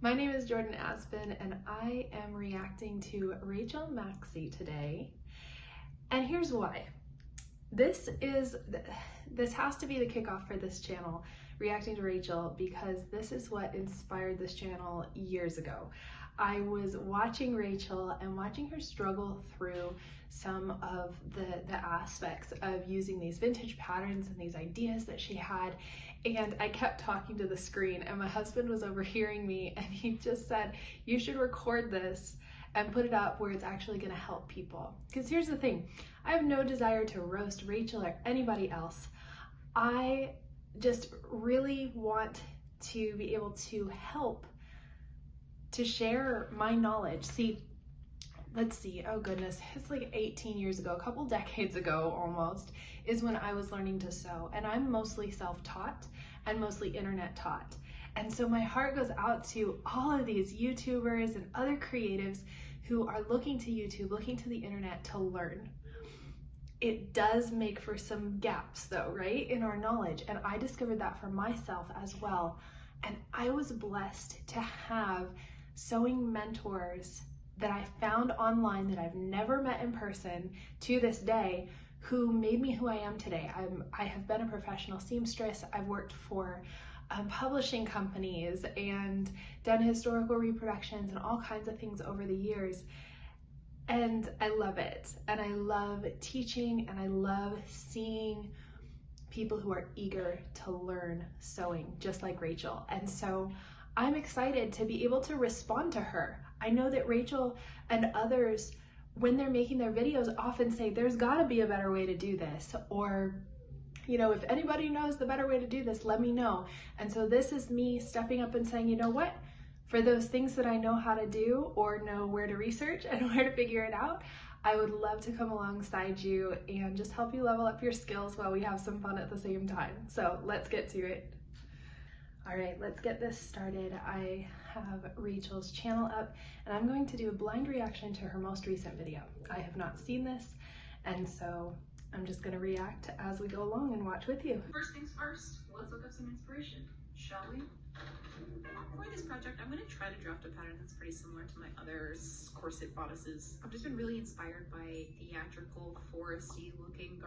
My name is Jordan Aspen and I am reacting to Rachel Maksy today. And here's why. This has to be the kickoff for this channel, reacting to Rachel, because this is what inspired this channel years ago. I was watching Rachel and watching her struggle through some of the aspects of using these vintage patterns and these ideas that she had, and I kept talking to the screen, and my husband was overhearing me, and he just said, you should record this and put it up where it's actually going to help people. Because here's the thing, I have no desire to roast Rachel or anybody else. I just really want to be able to help, to share my knowledge. Let's see, oh goodness, it's like 18 years ago, a couple decades ago almost, is when I was learning to sew. And I'm mostly self-taught and mostly internet taught. And so my heart goes out to all of these YouTubers and other creatives who are looking to YouTube, looking to the internet to learn. It does make for some gaps though, right, in our knowledge. And I discovered that for myself as well. And I was blessed to have sewing mentors that I found online that I've never met in person to this day, who made me who I am today. I have been a professional seamstress. I've worked for publishing companies and done historical reproductions and all kinds of things over the years. And I love it. And I love teaching, and I love seeing people who are eager to learn sewing, just like Rachel. And so I'm excited to be able to respond to her. I know that Rachel and others, when they're making their videos, often say, there's gotta be a better way to do this, or, you know, if anybody knows the better way to do this, let me know. And so this is me stepping up and saying, you know what? For those things that I know how to do or know where to research and where to figure it out, I would love to come alongside you and just help you level up your skills while we have some fun at the same time. So let's get to it. All right, let's get this started. I have Rachel's channel up and I'm going to do a blind reaction to her most recent video. I have not seen this, and so I'm just gonna react as we go along and watch with you. First things first, let's look up some inspiration, shall we? For this project, I'm gonna try to draft a pattern that's pretty similar to my other corset bodices. I've just been really inspired by theatrical, foresty looking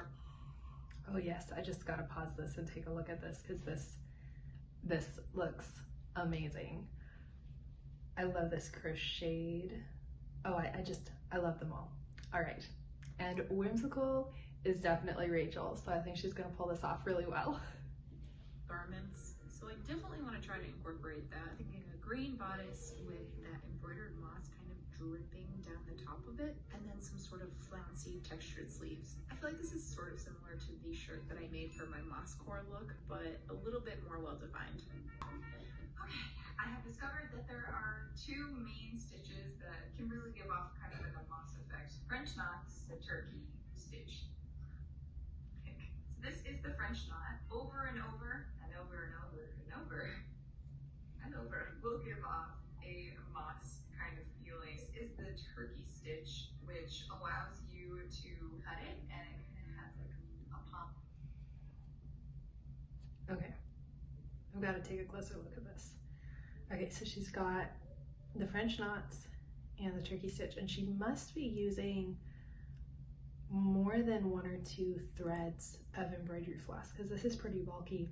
Oh yes, I just gotta pause this and take a look at this, because this looks amazing. I love this crocheted. Oh, I love them all. All right, and whimsical is definitely Rachel, so I think she's gonna pull this off really well. Garments, so I definitely want to try to incorporate that. Thinking a green bodice with that embroidered moss kind of dripping down the top of it, and then some sort of flouncy textured sleeves. I feel like this is sort of similar to the shirt that I made for my moss core look, but a little bit more well-defined. Okay, I have discovered that there are two main stitches that can really give off kind of like a moss effect. French knots, the turkey stitch. Okay. So this is the French knot. Over and over and over and over and over and over will give off a moss kind of feeling. This is the turkey stitch, which allows you to cut it, and it kind of has like a pop. Okay, I've got to take a closer look at this. Okay, so she's got the French knots and the turkey stitch, and she must be using more than one or two threads of embroidery floss, because this is pretty bulky.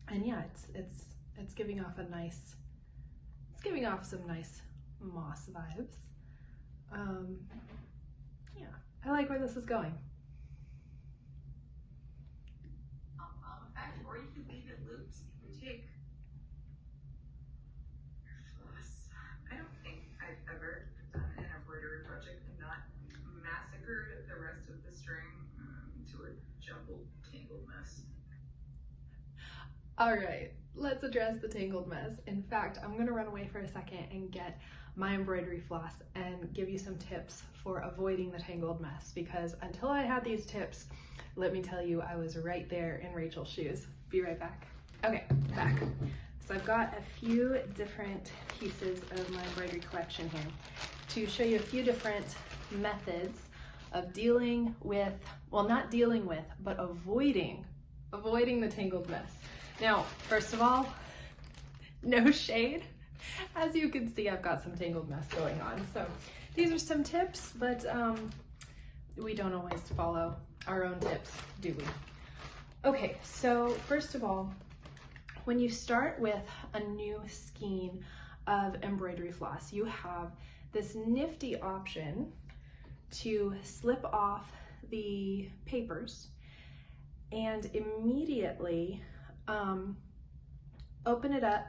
And yeah, it's giving off a nice, it's giving off some nice moss vibes. Yeah, I like where this is going. Effect, or you can leave it loose. You can take your floss. I don't think I've ever done an embroidery project and not massacred the rest of the string to a jumbled, tangled mess. All right, let's address the tangled mess. In fact, I'm gonna run away for a second and get my embroidery floss and give you some tips for avoiding the tangled mess, because until I had these tips, let me tell you, I was right there in Rachel's shoes. Be right back. Okay, back. So I've got a few different pieces of my embroidery collection here to show you a few different methods of dealing with, well, not dealing with, but avoiding the tangled mess. Now, first of all, no shade, As you can see, I've got some tangled mess going on. So these are some tips, but we don't always follow our own tips, do we? Okay, so first of all, when you start with a new skein of embroidery floss, you have this nifty option to slip off the papers and immediately open it up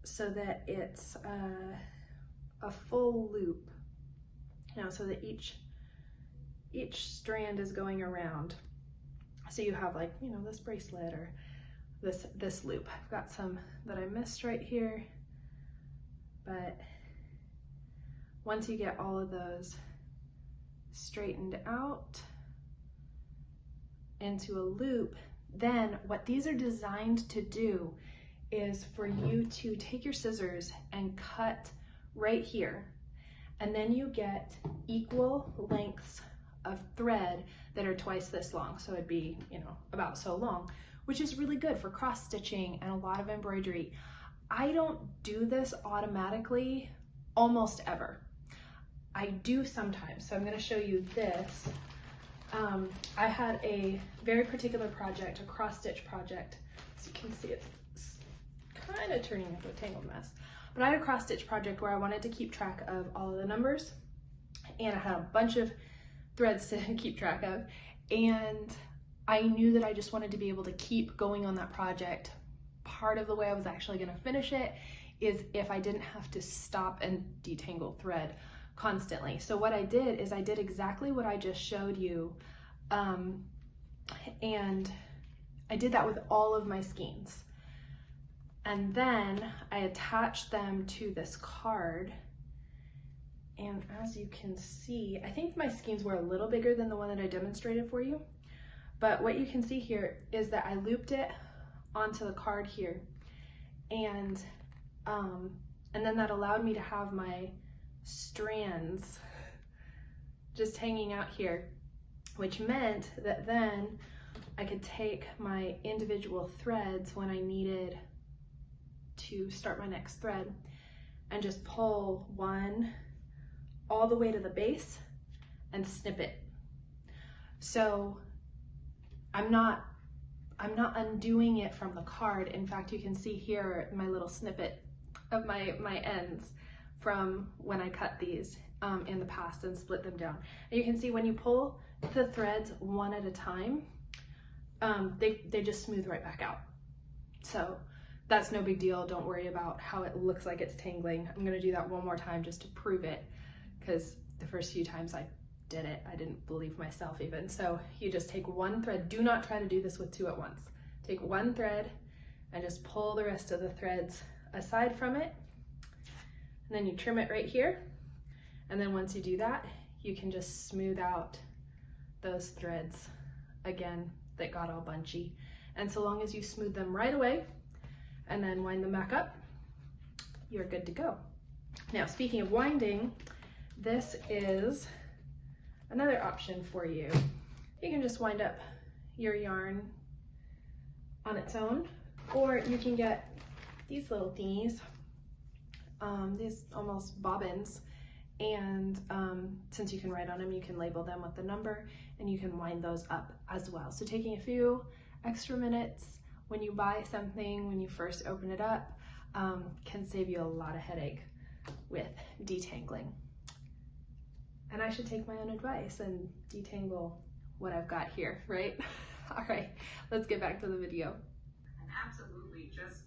so that it's a full loop. Now, so that each strand is going around. So you have, like, you know, this bracelet or this loop. I've got some that I missed right here, but once you get all of those straightened out into a loop, then what these are designed to do is for you to take your scissors and cut right here, and then you get equal lengths of thread that are twice this long. So it'd be, you know, about so long, which is really good for cross stitching and a lot of embroidery. I don't do this automatically almost ever. I do sometimes. So I'm going to show you this. I had a very particular project, a cross stitch project. As you can see, it's kind of turning into a tangled mess. But I had a cross stitch project where I wanted to keep track of all of the numbers, and I had a bunch of threads to keep track of, and I knew that I just wanted to be able to keep going on that project. Part of the way I was actually going to finish it is if I didn't have to stop and detangle thread constantly. So what I did is I did exactly what I just showed you, and I did that with all of my skeins. And then I attached them to this card. And as you can see, I think my skeins were a little bigger than the one that I demonstrated for you. But what you can see here is that I looped it onto the card here. And then that allowed me to have my strands just hanging out here, which meant that then I could take my individual threads when I needed to start my next thread and just pull one all the way to the base and snip it. So I'm not undoing it from the card. In fact, you can see here my little snippet of my ends from when I cut these in the past and split them down. And you can see when you pull the threads one at a time, they just smooth right back out. So that's no big deal. Don't worry about how it looks like it's tangling. I'm gonna do that one more time just to prove it, because the first few times I did it, I didn't believe myself even. So you just take one thread. Do not try to do this with two at once. Take one thread and just pull the rest of the threads aside from it. And then you trim it right here. And then once you do that, you can just smooth out those threads again that got all bunchy. And so long as you smooth them right away and then wind them back up, you're good to go. Now, speaking of winding, this is another option for you. You can just wind up your yarn on its own, or you can get these little thingies, these almost bobbins, and since you can write on them, you can label them with the number, and you can wind those up as well. So taking a few extra minutes when you buy something, when you first open it up, can save you a lot of headache with detangling. And I should take my own advice and detangle what I've got here, right? All right, let's get back to the video. And absolutely, just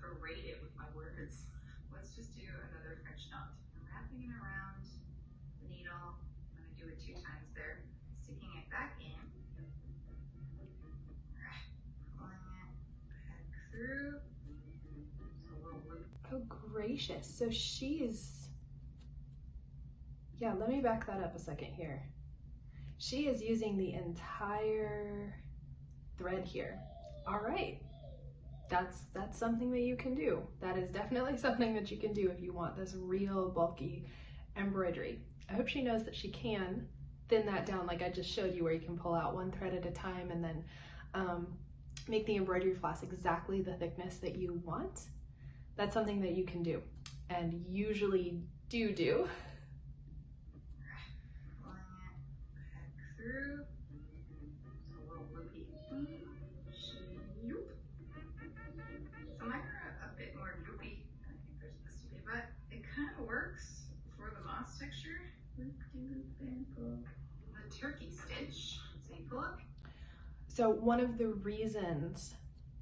berate it with my words. Let's just do another French knot. I'm wrapping it around the needle. I'm gonna do it 2 times there, sticking it back in, pulling it back through. Oh, gracious. So she's, yeah, let me back that up a second here. She is using the entire thread here. All right, that's something that you can do. That is definitely something that you can do if you want this real bulky embroidery. I hope she knows that she can thin that down like I just showed you, where you can pull out one thread at a time and then make the embroidery floss exactly the thickness that you want. that's something that you can do and usually do. Pulling it back through. It's a little loopy. Shoop. Some are a bit more loopy than I think they're supposed to be, but it kind of works for the moss texture. Loop, and pull. The turkey stitch. So you pull up. So one of the reasons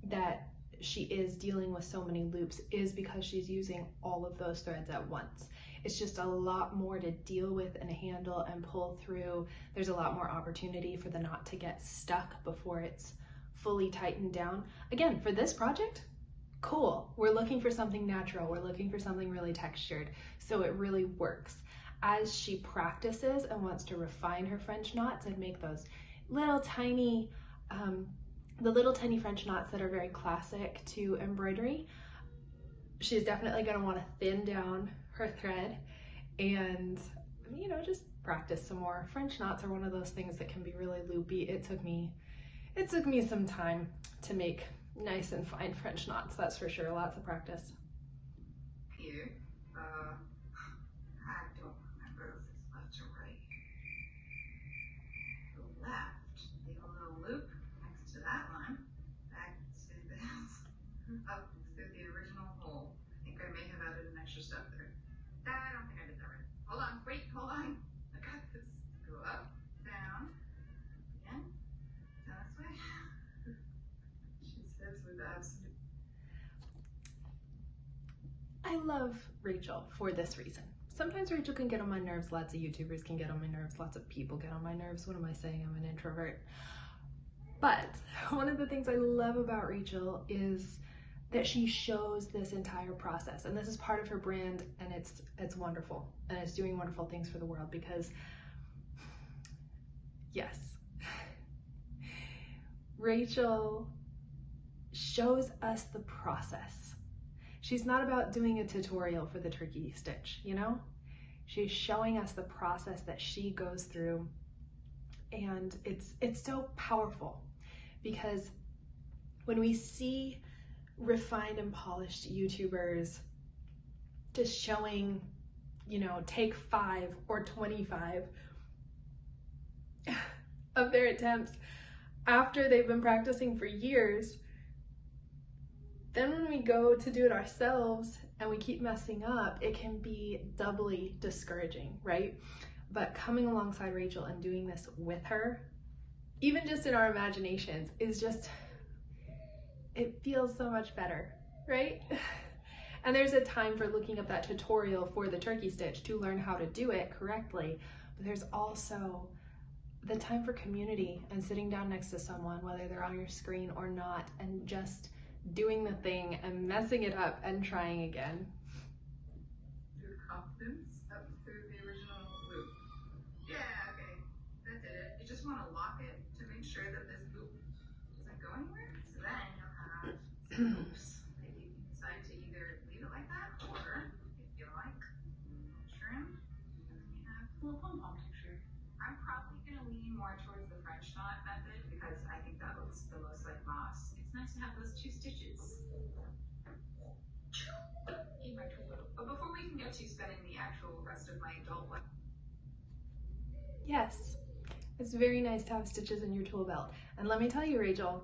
that she is dealing with so many loops is because she's using all of those threads at once. It's just a lot more to deal with and handle and pull through. There's a lot more opportunity for the knot to get stuck before it's fully tightened down. Again, for this project, cool. We're looking for something natural. We're looking for something really textured. So it really works. As she practices and wants to refine her French knots and make those little tiny, the little tiny French knots that are very classic to embroidery, she's definitely going to want to thin down her thread and, you know, just practice some more. French knots are one of those things that can be really loopy. It took me some time to make nice and fine French knots, that's for sure. Lots of practice. Here, I don't remember if it's left or right. The left, the little loop next to that one, back to this, up through the original hole. I think I may have added an extra step there. I don't think I did that right. Hold on, wait, hold on. I got this. Go up, down, again, down this way. She says with absolute. I love Rachel for this reason. Sometimes Rachel can get on my nerves, lots of YouTubers can get on my nerves, lots of people get on my nerves. What am I saying? I'm an introvert. But one of the things I love about Rachel is that she shows this entire process, and this is part of her brand, and it's wonderful, and it's doing wonderful things for the world because, yes, Rachel shows us the process. She's not about doing a tutorial for the turkey stitch, you know? She's showing us the process that she goes through, and it's so powerful because when we see refined and polished YouTubers just showing, you know, take 5 or 25 of their attempts after they've been practicing for years, then when we go to do it ourselves and we keep messing up, it can be doubly discouraging, right? But coming alongside Rachel and doing this with her, even just in our imaginations, is just, it feels so much better, right? And there's a time for looking up that tutorial for the turkey stitch to learn how to do it correctly, but there's also the time for community and sitting down next to someone, whether they're on your screen or not, and just doing the thing and messing it up and trying again. Your confidence up through the original loop. Yeah, okay, that did it. You just want to lock it to make sure that this loop doesn't go anywhere. So then you'll have some loops that you can decide to either leave it like that, or if you like, trim, and then you have a little pom-pom texture. I'm probably going to lean more towards the French knot method because I think that looks the most like moss. It's nice to have those 2 stitches. In my tool belt. But before we can get to spending the actual rest of my adult life. Yes, it's very nice to have stitches in your tool belt. And let me tell you, Rachel,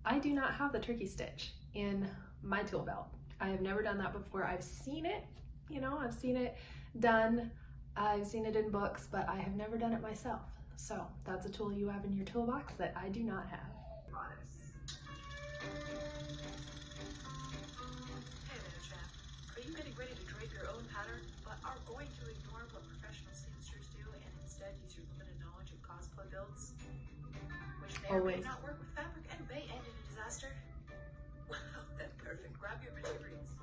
I do not have the turkey stitch in my tool belt. I have never done that before. I've seen it, you know, I've seen it done. I've seen it in books, but I have never done it myself. So that's a tool you have in your toolbox that I do not have. Bodice. Hey there, chap. Are you getting ready to drape your own pattern, but are going to ignore what professional seamsters do and instead use your limited knowledge of cosplay builds? Which may or may not work with fabric and may end in a disaster? Well, then perfect. Grab your materials.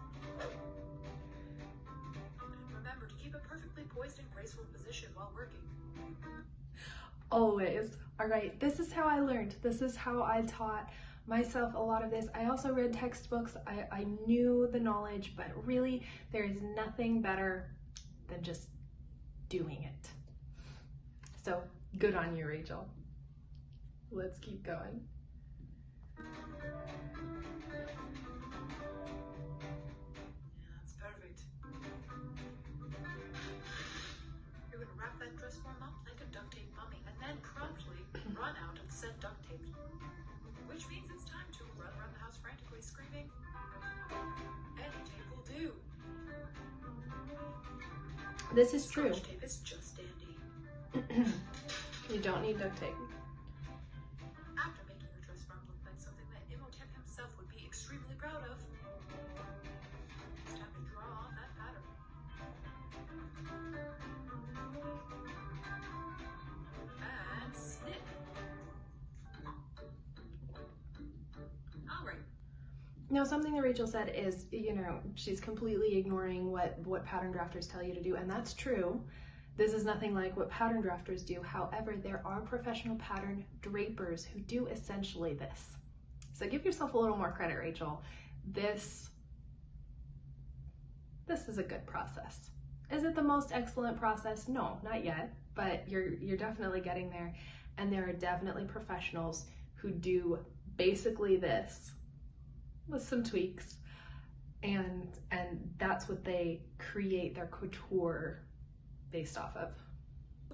Remember to keep a perfectly poised and graceful position while working. Always. All right, this is how I learned. This is how I taught myself a lot of this. I also read textbooks. I knew the knowledge, but really there is nothing better than just doing it. So good on you, Rachel. Let's keep going. set duct taped. Which means it's time to run around the house frantically screaming, any tape will do. This is true. Scotch tape is just dandy. You don't need duct tape. After making your dress front look like something that Imhotep himself would be extremely proud of, it's time to draw on that pattern. And snip. All right. Now, something that Rachel said is, you know, she's completely ignoring what pattern drafters tell you to do, and that's true. This is nothing like what pattern drafters do. However, there are professional pattern drapers who do essentially this. So give yourself a little more credit, Rachel. This is a good process. Is it the most excellent process? No, not yet, but you're definitely getting there. And there are definitely professionals who do basically this with some tweaks, and that's what they create their couture based off of.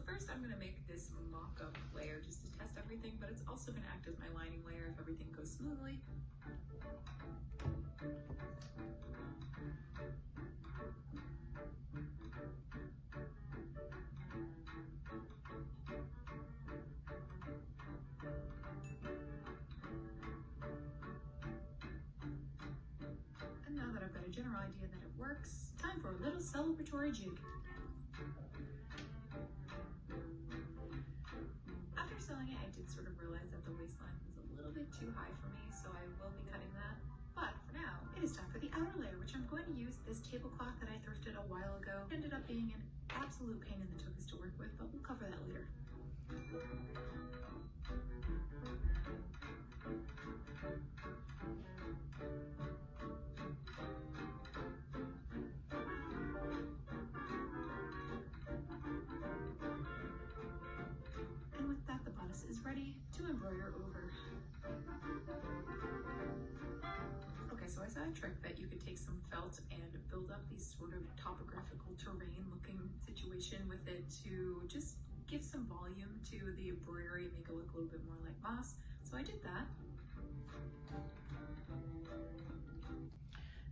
First, I'm going to make this mock-up layer just to test everything, but it's also going to act as my lining layer if everything goes smoothly. And now that I've got a general idea that it works, time for a little celebratory jig. After sewing it, I did sort of realize that the waistline was a little bit too high for me, so I will be cutting that. But for now, it is time for the outer layer, which I'm going to use this tablecloth that I thrifted a while ago. It ended up being an absolute pain in the tuchus to work with, but we'll cover that later. And with that, the bodice is ready to embroider over. Okay, so I saw a trick that you could take some felt and build up these sort of topographical terrain looking situation with it to just give some volume to the embroidery and make it look a little bit more like moss. So I did that.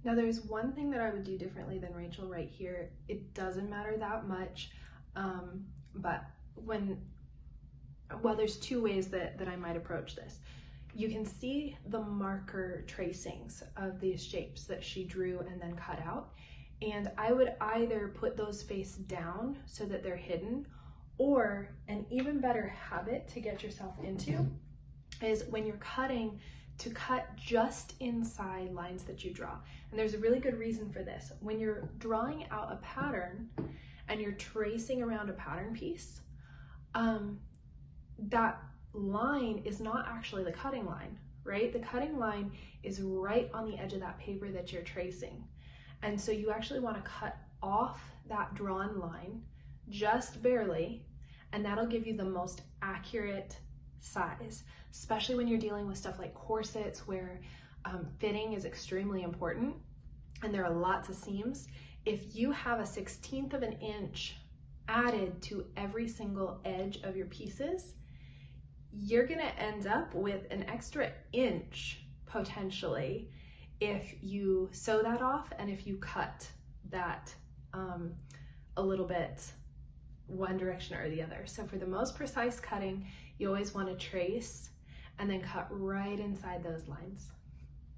Now there's one thing that I would do differently than Rachel right here. It doesn't matter that much, but well, there's two ways that I might approach this. You can see the marker tracings of these shapes that she drew and then cut out. And I would either put those face down so that they're hidden, or an even better habit to get yourself into is when you're cutting, to cut just inside lines that you draw. And there's a really good reason for this. When you're drawing out a pattern and you're tracing around a pattern piece, that line is not actually the cutting line, right? The cutting line is right on the edge of that paper that you're tracing. And so you actually want to cut off that drawn line just barely, and that'll give you the most accurate size, especially when you're dealing with stuff like corsets where fitting is extremely important and there are lots of seams. If you have a 1/16 of an inch added to every single edge of your pieces, you're gonna end up with an extra inch potentially if you sew that off and if you cut that a little bit one direction or the other. So for the most precise cutting, you always want to trace and then cut right inside those lines.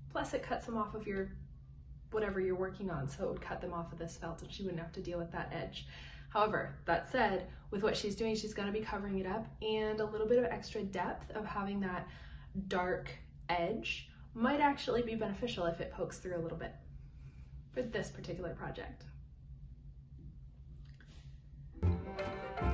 Plus it cuts them off of your whatever you're working on, so it would cut them off of this felt and she wouldn't have to deal with that edge. However, that said, with what she's doing, she's going to be covering it up, and a little bit of extra depth of having that dark edge might actually be beneficial if it pokes through a little bit for this particular project.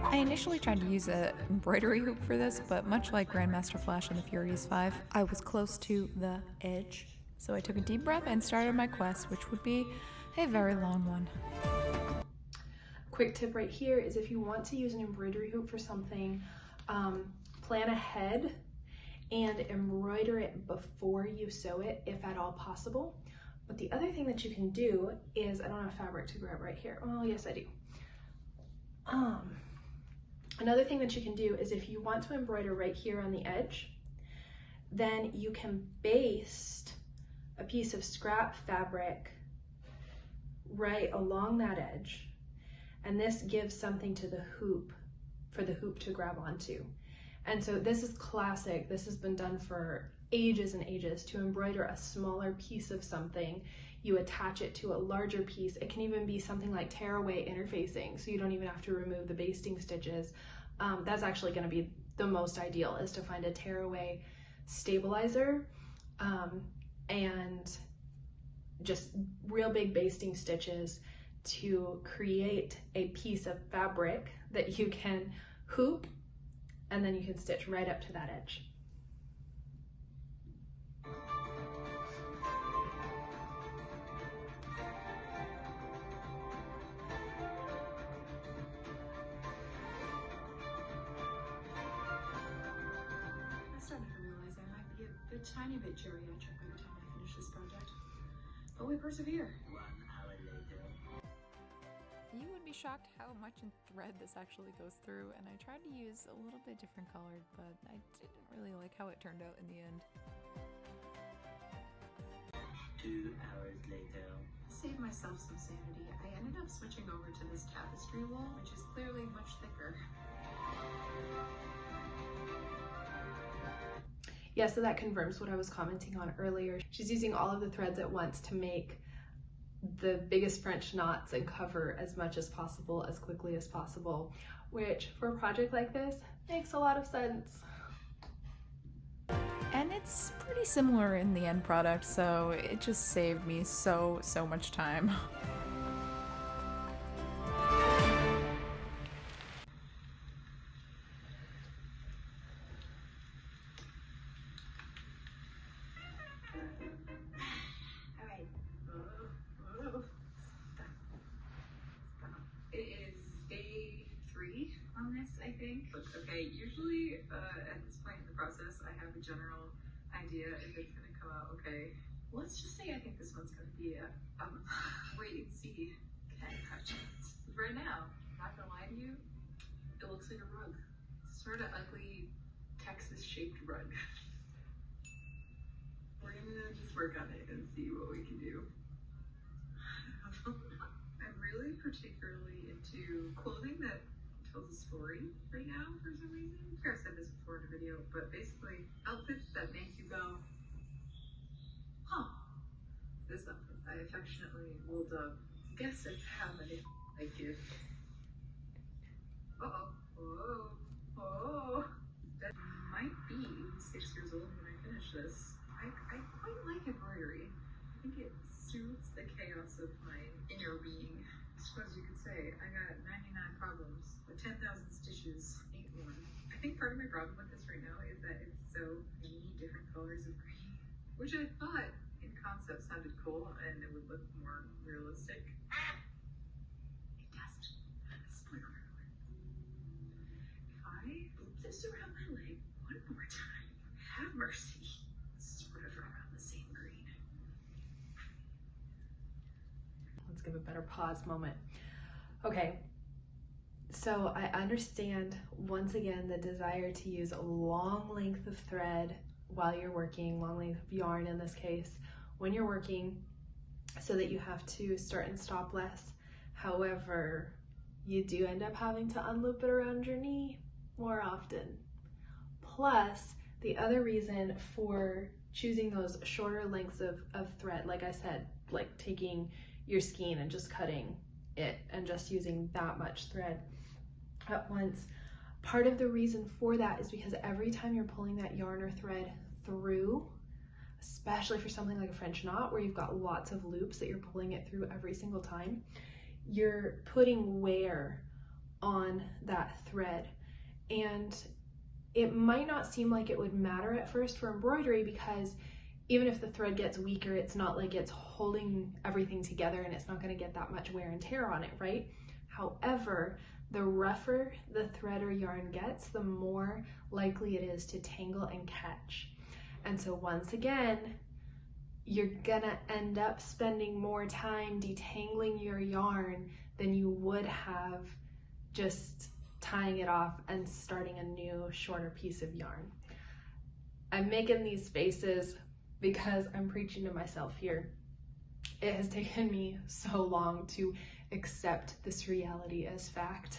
I initially tried to use an embroidery hoop for this, but much like Grandmaster Flash in the Furious 5, I was close to the edge. So I took a deep breath and started my quest, which would be a very long one. Quick tip right here is if you want to use an embroidery hoop for something, plan ahead and embroider it before you sew it, if at all possible. But the other thing that you can do is, I don't have fabric to grab right here. Oh, yes, I do. Another thing that you can do is if you want to embroider right here on the edge, then you can baste a piece of scrap fabric right along that edge, and this gives something to the hoop for the hoop to grab onto. And so this is classic. This has been done for ages and ages. To embroider a smaller piece of something, you attach it to a larger piece. It can even be something like tearaway interfacing, so you don't even have to remove the basting stitches. That's actually going to be the most ideal, is to find a tearaway stabilizer and just real big basting stitches to create a piece of fabric that you can hoop, and then you can stitch right up to that edge. I'm starting to realize I might be a tiny bit geriatric by the time I finish this project, but we persevere. 1 hour later. You would be shocked how much in thread this actually goes through, and I tried to use a little bit different colored, but I didn't really like how it turned out in the end. 2 hours later. To save myself some sanity, I ended up switching over to this tapestry wool, which is clearly much thicker. Yeah, so that confirms what I was commenting on earlier. She's using all of the threads at once to make the biggest French knots and cover as much as possible, as quickly as possible, which for a project like this makes a lot of sense. And it's pretty similar in the end product, so it just saved me so much time. Alright. Stop. It is day 3 on this, I think. Okay, usually at this point in the process, I have a general idea if it's gonna come out okay. Let's just say I think this one's gonna be a wait and see kind of project. Right now, not gonna lie to you, it looks like a rug. Sort of ugly Texas-shaped rug. We're gonna just work on it and see what we can do. I'm really particularly into clothing that tells a story right now for some reason. I've said this before in a video, but basically outfits that make you go, huh, this outfit I affectionately will dub, guess it's how many I give. Oh, that might be 6 years old when I finish this. I quite like embroidery. I think it soothes the chaos of my inner being. I suppose you could say I got 99 problems, but 10,000 stitches ain't one. I think part of my problem with this right now is that it's so many different colors of green, which I thought in concept sounded cool and it would look more realistic. It doesn't. Spoiler alert. If I loop this around my leg one more time, have mercy. Sort of around the same green. Let's give a better pause moment. Okay, so I understand once again the desire to use a long length of thread while you're working, long length of yarn in this case, when you're working, so that you have to start and stop less. However, you do end up having to unloop it around your knee more often. Plus, the other reason for choosing those shorter lengths of thread, like I said, like taking your skein and just cutting it and just using that much thread at once, part of the reason for that is because every time you're pulling that yarn or thread through, especially for something like a French knot where you've got lots of loops that you're pulling it through every single time, you're putting wear on that thread. And it might not seem like it would matter at first for embroidery, because even if the thread gets weaker, it's not like it's holding everything together and it's not going to get that much wear and tear on it, right? However, the rougher the thread or yarn gets, the more likely it is to tangle and catch. And so once again, you're gonna end up spending more time detangling your yarn than you would have just tying it off and starting a new shorter piece of yarn. I'm making these faces because I'm preaching to myself here. It has taken me so long to accept this reality as fact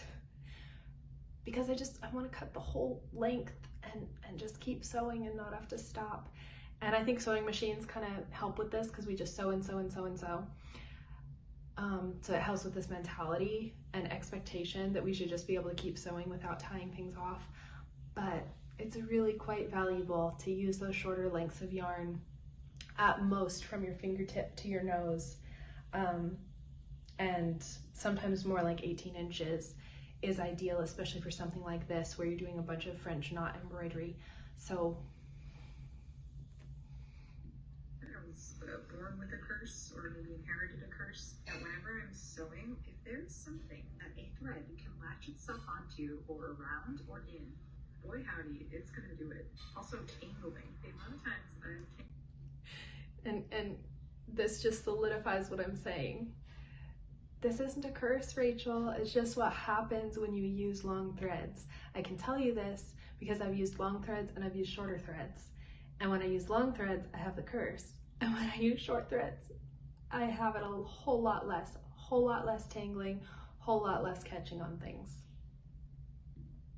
because I want to cut the whole length and just keep sewing and not have to stop. And I think sewing machines kind of help with this because we just sew and sew and sew and sew. So it helps with this mentality and expectation that we should just be able to keep sewing without tying things off. But it's really quite valuable to use those shorter lengths of yarn, at most from your fingertip to your nose, and sometimes more like 18 inches is ideal, especially for something like this where you're doing a bunch of French knot embroidery. So I was born with a curse, or maybe inherited a curse, that whenever I'm sewing, if there's something that a thread can latch itself onto or around or in, boy howdy, it's gonna do it. Also tangling. The amount of times I've and this just solidifies what I'm saying. This isn't a curse, Rachel. It's just what happens when you use long threads. I can tell you this because I've used long threads and I've used shorter threads. And when I use long threads, I have the curse. And when I use short threads, I have it a whole lot less tangling, whole lot less catching on things.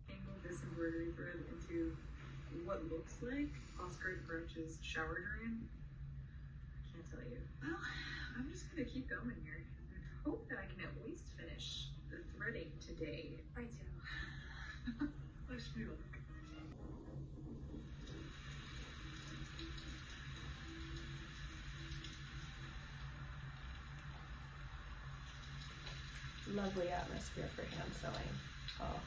tangle this embroidery thread into what looks like Oscar Grouch's shower drain. I can't tell you. Well, I'm just gonna keep going here. I hope that I can at least finish the threading today. Right, so wish me luck. Lovely atmosphere for hand sewing. Oh.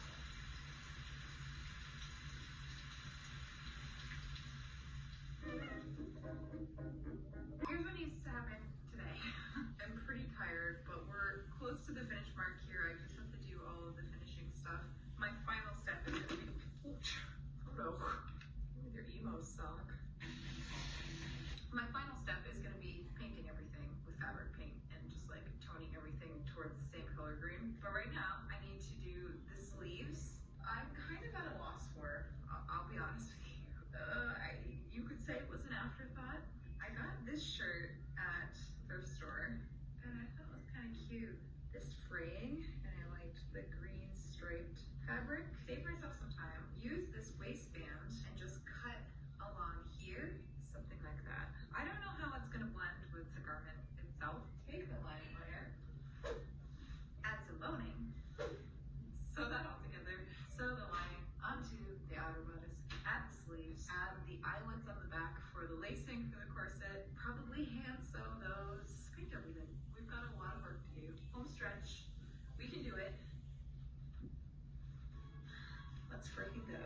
Here's what needs to happen today. I'm pretty tired, but we're close to the finish mark here. I just have to do all of the finishing stuff. My final step is gonna be, oh no, with your emo sock. My final step is gonna be painting everything with fabric paint and just like toning everything towards the same color green. But right now, I need to do the sleeves. I'm kind of at a loss for, I'll be honest with you. You could say it was an afterthought. I got this shirt at the thrift store and I thought it was kind of cute. This fraying, and I liked the green striped fabric. Save myself some time, use this waistband and just cut along here, something like that. I don't know how it's gonna blend with the garment itself. Take the lining layer, add some boning, sew that all together, sew the lining onto the outer bodice, add the sleeves, add the eyelets on the back for the lacing for the corset, probably hand sew those, paint everything. We've got a lot of work to do. Home stretch, we can do it. Let's freaking go.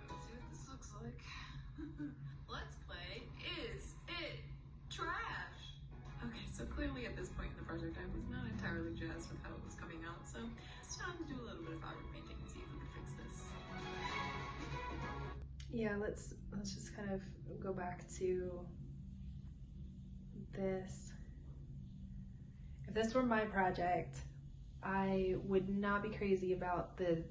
Let's see what this looks like. Let's play Is It Trash? Okay, so clearly at this point in the project I was not entirely jazzed with how it was coming out, so it's time to do a little bit of fabric painting and see if we can fix this. Yeah, let's just kind of go back to this. If this were my project, I would not be crazy about the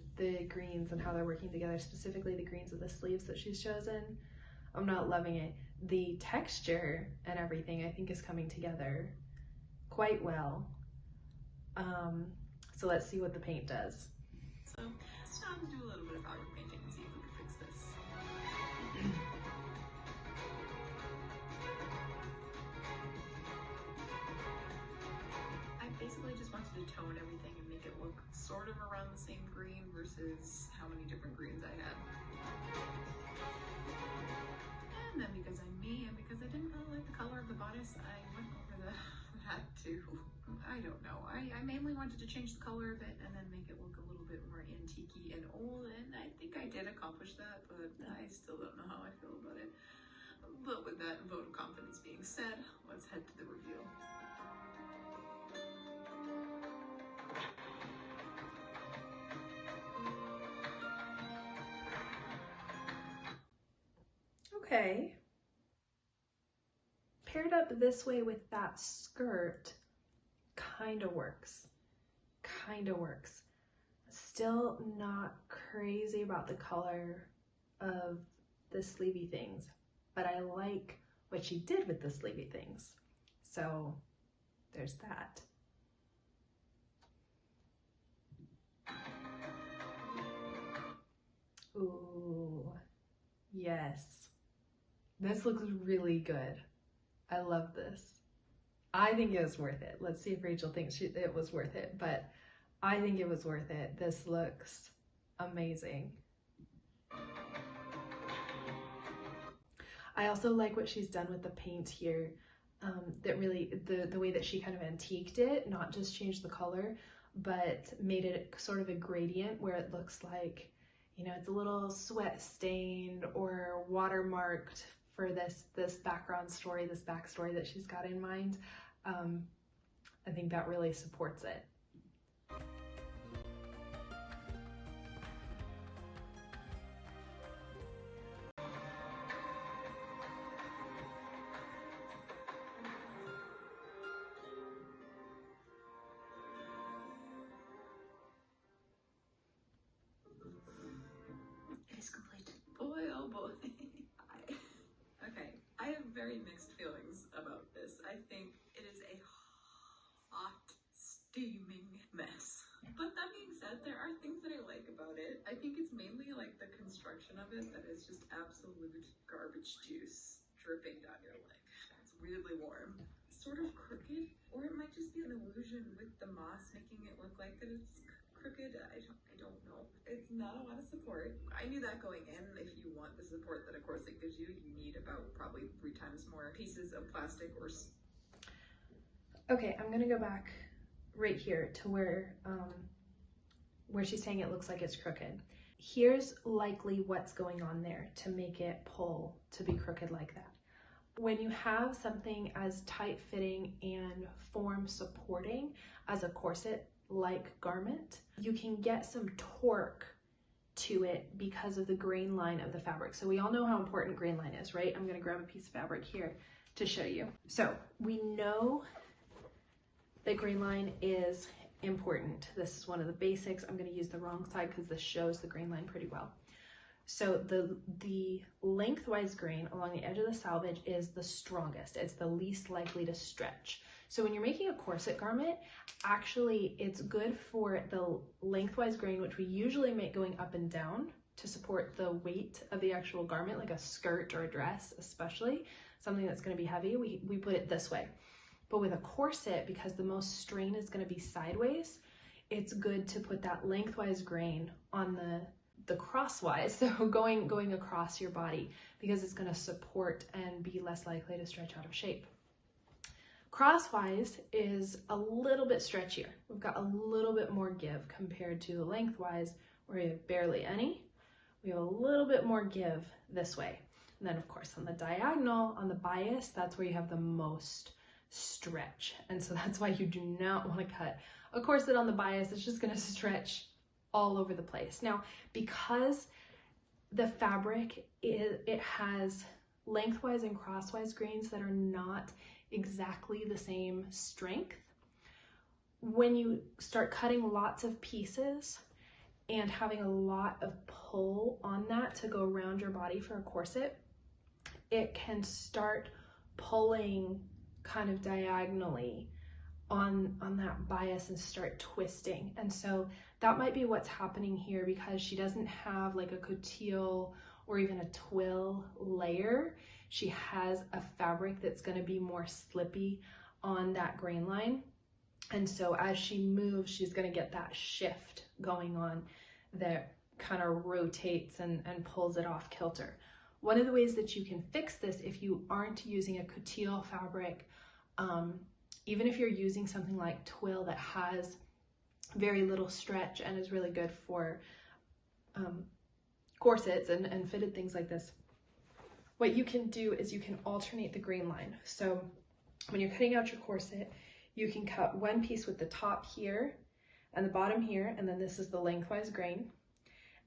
greens and how they're working together, specifically the greens of the sleeves that she's chosen. I'm not loving it. The texture and everything I think is coming together quite well. So let's see what the paint does. So it's time to do a little bit of fabric painting and see if we can fix this. I basically just wanted to tone everything and make it look sort of around the same green versus how many different greens I had. And then because I'm me and because I didn't really like the color of the bodice, I went over that too. I don't know. I mainly wanted to change the color a bit and then make it look a little bit more antique-y and old, and I think I did accomplish that, but I still don't know how I feel about it. But with that vote of confidence being said, let's head to the reveal. okay. Paired up this way with that skirt, kind of works. Kind of works. Still not crazy about the color of the sleevey things, but I like what she did with the sleevey things. So there's that. Ooh, yes. This looks really good. I love this. I think it was worth it. Let's see if Rachel thinks it was worth it, but I think it was worth it. This looks amazing. I also like what she's done with the paint here, that really, the way that she kind of antiqued it, not just changed the color, but made it sort of a gradient where it looks like, you know, it's a little sweat stained or watermarked for this background story, this backstory that she's got in mind. I think that really supports it. It is complete. Boy, oh boy. Okay, I have very mixed feelings about this. I think it is a hot, steaming mess. But that being said, there are things that I like about it. I think it's mainly like the construction of it that is just absolute garbage juice dripping down your leg. It's weirdly warm. Sort of crooked, or it might just be an illusion with the moss making it look like that it's crooked. I don't know. It's not a lot of support. I knew that going in. If you want the support that a corset gives you, you need about probably 3 times more pieces of plastic or... Okay, I'm gonna go back right here to where she's saying it looks like it's crooked. Here's likely what's going on there to make it pull to be crooked like that. When you have something as tight-fitting and form-supporting as a corset-like garment, you can get some torque to it because of the grain line of the fabric. So we all know how important grain line is, right? I'm gonna grab a piece of fabric here to show you. So we know that grain line is important. This is one of the basics. I'm gonna use the wrong side because this shows the grain line pretty well. So the lengthwise grain along the edge of the selvage is the strongest. It's the least likely to stretch. So when you're making a corset garment, actually it's good for the lengthwise grain, which we usually make going up and down to support the weight of the actual garment, like a skirt or a dress, especially something that's gonna be heavy, we put it this way. But with a corset, because the most strain is gonna be sideways, it's good to put that lengthwise grain on the crosswise, so going across your body, because it's going to support and be less likely to stretch out of shape. Crosswise is a little bit stretchier. We've got a little bit more give compared to the lengthwise, where we have barely any. We have a little bit more give this way. And then of course on the diagonal, on the bias, that's where you have the most stretch. And so that's why you do not want to cut a corset on the bias. It's just going to stretch all over the place. Now, because the fabric, it has lengthwise and crosswise grains that are not exactly the same strength, when you start cutting lots of pieces and having a lot of pull on that to go around your body for a corset, it can start pulling kind of diagonally on that bias and start twisting. And so that might be what's happening here, because she doesn't have like a coutil or even a twill layer. She has a fabric that's going to be more slippy on that grain line. And so as she moves, she's going to get that shift going on that kind of rotates and pulls it off kilter. One of the ways that you can fix this, if you aren't using a coutil fabric, even if you're using something like twill that has very little stretch and is really good for corsets and fitted things like this, what you can do is you can alternate the grain line. So when you're cutting out your corset, you can cut one piece with the top here and the bottom here, and then this is the lengthwise grain.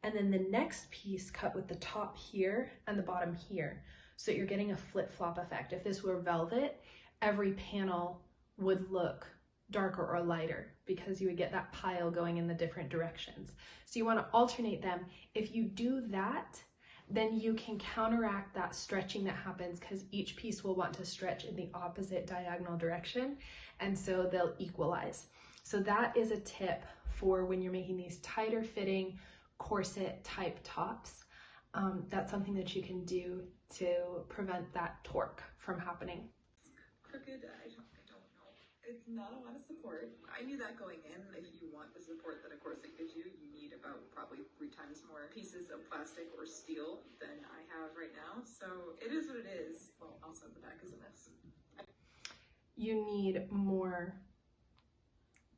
And then the next piece cut with the top here and the bottom here. so that you're getting a flip-flop effect. If this were velvet, every panel would look darker or lighter because you would get that pile going in the different directions. So you want to alternate them. If you do that, then you can counteract that stretching that happens, because each piece will want to stretch in the opposite diagonal direction, and so they'll equalize. So that is a tip for when you're making these tighter fitting corset type tops. That's something that you can do to prevent that torque from happening. Crooked, I don't know. It's not a lot of support. I knew that going in. If you want the support that a corset gives you, you need about probably 3 times more pieces of plastic or steel than I have right now. So it is what it is. Well, also the back is a mess. You need more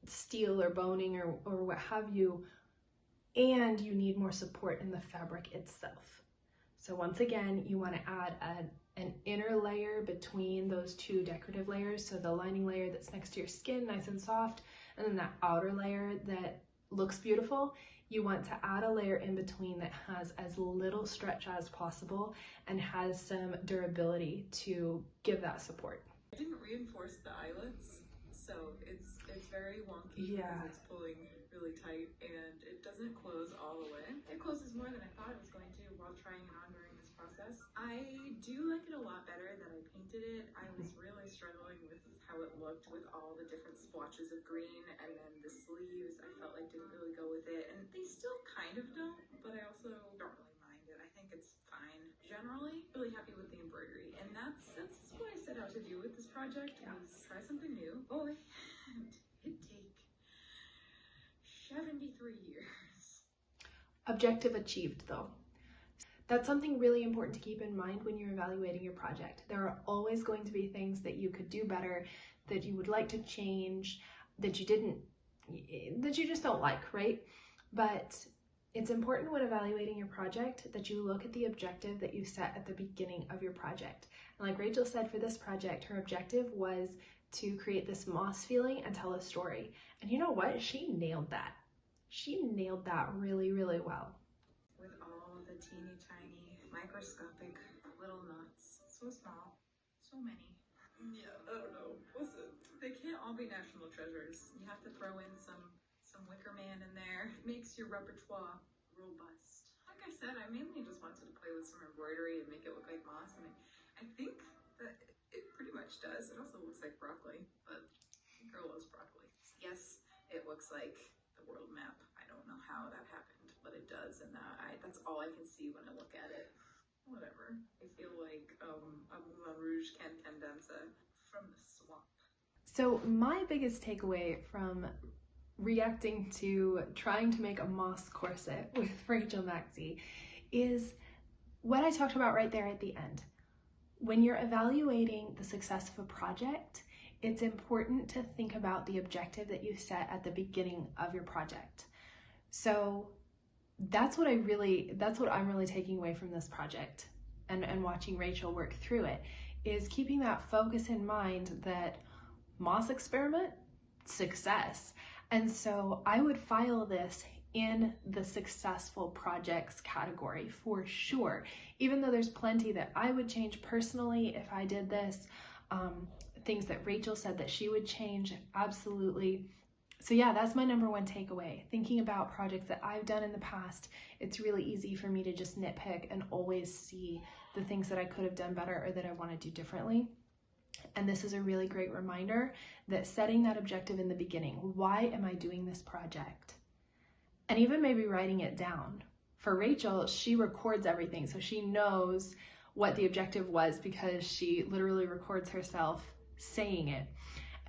steel or boning or what have you, and you need more support in the fabric itself. So once again, you want to add an inner layer between those 2 decorative layers. So the lining layer that's next to your skin, nice and soft, and then that outer layer that looks beautiful. You want to add a layer in between that has as little stretch as possible and has some durability to give that support. I didn't reinforce the eyelets, so it's very wonky. Yeah. Because it's pulling really tight and it doesn't close all the way. It closes more than I thought it was going to while trying it on during this process. I do like it a lot better than I painted it. I was really struggling with how it looked with all the different splotches of green, and then the sleeves I felt like didn't really go with it, and they still kind of don't, but I also don't really mind it. I think it's fine. Generally, really happy with the embroidery, and that's what I set out to do with this project, was try something new. Boy, and it take 73 years. Objective achieved though. That's something really important to keep in mind when you're evaluating your project. There are always going to be things that you could do better, that you would like to change, that you just don't like, right? But it's important when evaluating your project that you look at the objective that you set at the beginning of your project. And like Rachel said, for this project, her objective was to create this moss feeling and tell a story. And you know what? She nailed that. She nailed that really, really well. With all the teeny tiny microscopic little knots. So small. So many. Yeah, I don't know. Listen, they can't all be national treasures. You have to throw in some wicker man in there. It makes your repertoire robust. Like I said, I mainly just wanted to play with some embroidery and make it look like moss. And I think that it pretty much does. It also looks like broccoli, but girl loves broccoli. Yes, it looks like the world map. I don't know how that happened, but it does, and that's all I can see when I look at it. Whatever. I feel like a Moulin Rouge can dancer from the swamp. So my biggest takeaway from reacting to trying to make a moss corset with Rachel Maksy is what I talked about right there at the end. When you're evaluating the success of a project, it's important to think about the objective that you set at the beginning of your project. So that's what I'm really taking away from this project and watching Rachel work through it, is keeping that focus in mind that moss experiment, success. And so I would file this in the successful projects category for sure, even though there's plenty that I would change personally if I did this, things that Rachel said that she would change, absolutely. So yeah, that's my number one takeaway. Thinking about projects that I've done in the past, it's really easy for me to just nitpick and always see the things that I could have done better or that I want to do differently. And this is a really great reminder that setting that objective in the beginning, why am I doing this project? And even maybe writing it down. For Rachel, she records everything, so she knows what the objective was because she literally records herself saying it.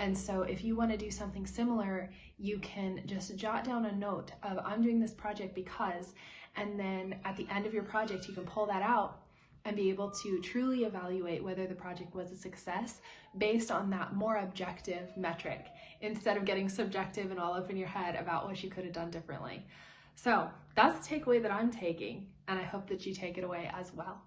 And so if you want to do something similar, you can just jot down a note of I'm doing this project because, and then at the end of your project, you can pull that out and be able to truly evaluate whether the project was a success based on that more objective metric, instead of getting subjective and all up in your head about what you could have done differently. So that's the takeaway that I'm taking, and I hope that you take it away as well.